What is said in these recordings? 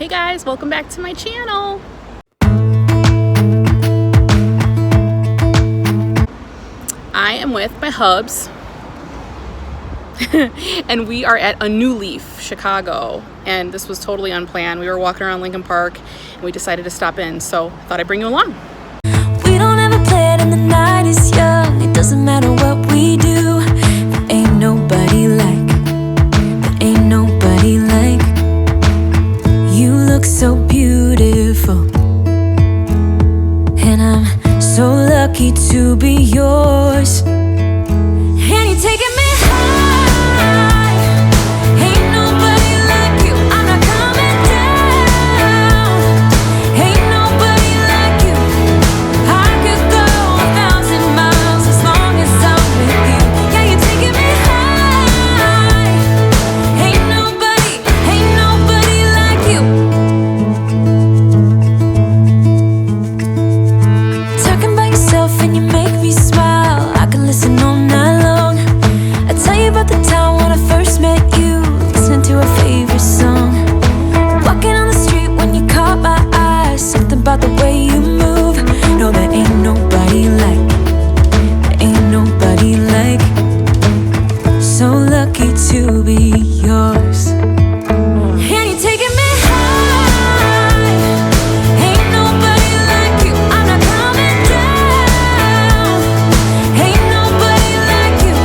Hey guys, welcome back to my channel. I am with my hubs and we are at a New Leaf, Chicago, and this was totally unplanned. We were walking around Lincoln Park and we decided to stop in, so I thought I'd bring you along. We don't ever play it and the night is young. It doesn't matter what we do. There ain't nobody like, there ain't nobody like. You look so beautiful, and I'm so lucky to be yours. And you're taking me high. Ain't nobody like you. I'm not coming down. Ain't nobody like you. I could go 1,000 miles as long as I'm with you. Yeah, you're taking me high. Ain't nobody like you. Talking about yourself and you make me smile. I can listen all night long. I tell you about the time when I first met you, listening to our favorite song. Walking on the street when you caught my eye. Something about the way you move. No, there ain't nobody like, there ain't nobody like. So lucky to be yours. And you're taking me high. Ain't nobody like you. I'm not coming down. Ain't nobody like you.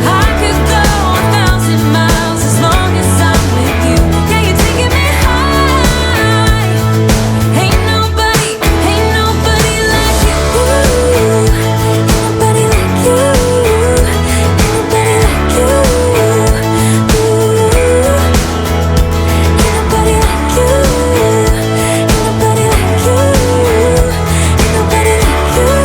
I could go 1,000 miles as long as I'm with you. Yeah, you're taking me high. Ain't nobody like you. Ain't nobody like you. Ain't nobody like you. Ain't nobody like you. Ain't nobody like you. Ain't nobody like you.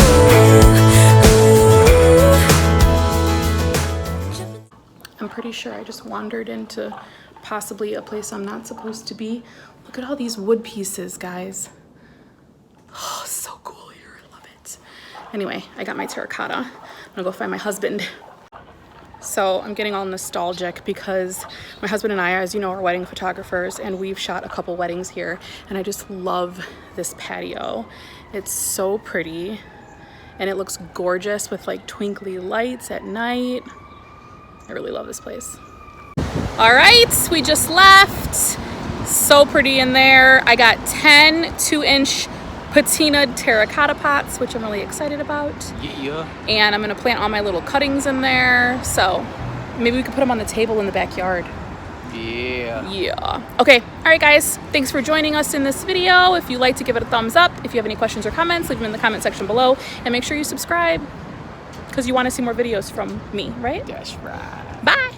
I'm pretty sure I just wandered into possibly a place I'm not supposed to be. Look at all these wood pieces, guys. Oh, so cool here. I love it. Anyway, I got my Terra Cotta. I'm gonna go find my husband. So I'm getting all nostalgic because my husband and I, as you know, are wedding photographers, and we've shot a couple weddings here, and I just love this patio. It's so pretty and it looks gorgeous with like twinkly lights at night. I really love this place. All right, we just left. So pretty in there. I got 10 2-inch patina'd terracotta pots, which I'm really excited about. Yeah. And I'm gonna plant all my little cuttings in there. So maybe we could put them on the table in the backyard. Yeah. Okay, all right guys, thanks for joining us in this video. If you like to give it a thumbs up. If you have any questions or comments, leave them in the comment section below. And make sure you subscribe because you wanna see more videos from me, right? That's right. Bye.